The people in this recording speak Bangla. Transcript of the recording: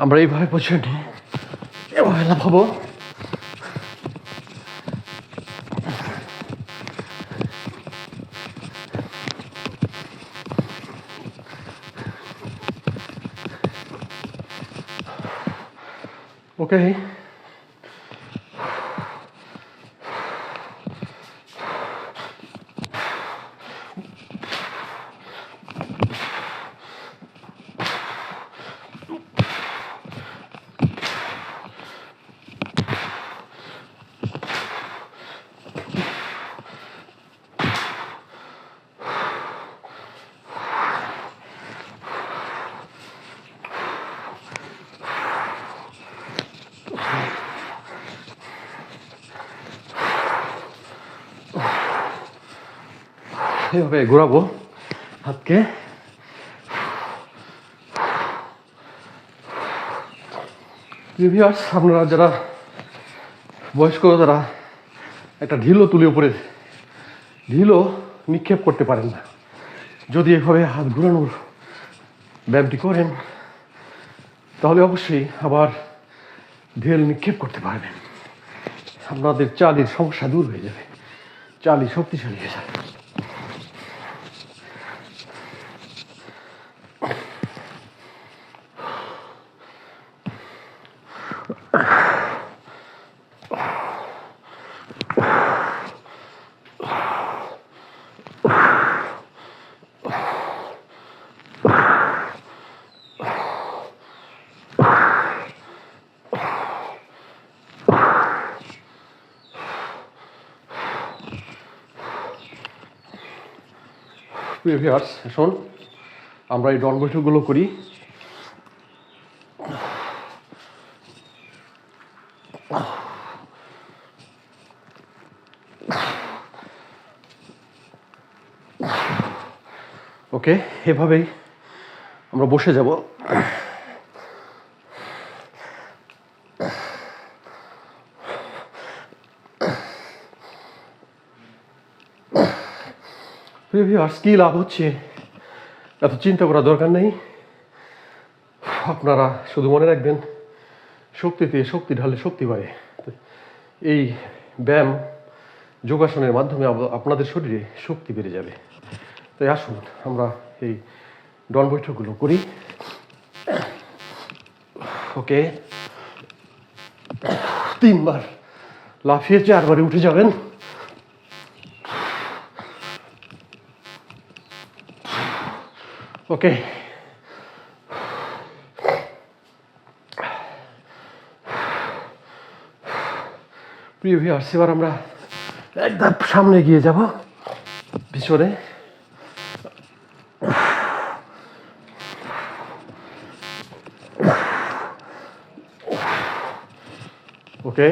আমরা এইভাবে পজিশন নিয়ে এভাবে লাফাবো। ওকে, এইভাবে ঘোরাবো হাতকে। ভিউয়ার্স, আপনারা যারা বয়স্ক তারা একটা ঢিলও তুলে উপরে ঢিলও নিক্ষেপ করতে পারেন না। যদি এভাবে হাত ঘুরানোর ব্যায়ামটি করেন তাহলে অবশ্যই আবার ঢেল নিক্ষেপ করতে পারবেন। আপনাদের চালির সমস্যা দূর হয়ে যাবে, চালি শক্তিশালী হয়ে যাবে। ভিউয়ার্স, এখন আমরা এই ডন বৈঠকগুলো করি। ওকে, এভাবেই আমরা বসে যাব। ভিউয়ার্স, কি লাভ হচ্ছে এত চিন্তা করার দরকার নেই। আপনারা শুধু মনে রাখবেন, শক্তিতে শক্তি ঢালে শক্তি বাড়ে। এই ব্যায়াম যোগাসনের মাধ্যমে আপনাদের শরীরে শক্তি বেড়ে যাবে। তাই আসুন আমরা এই ডন বৈঠকগুলো করি। ওকে, 3 বার লাফিয়ে 4 বারে উঠে যাবেন। ওকে, প্রিয় ভিউয়ার্স, এবার আমরা একদম সামনে গিয়ে যাব, পিছনে। ওকে,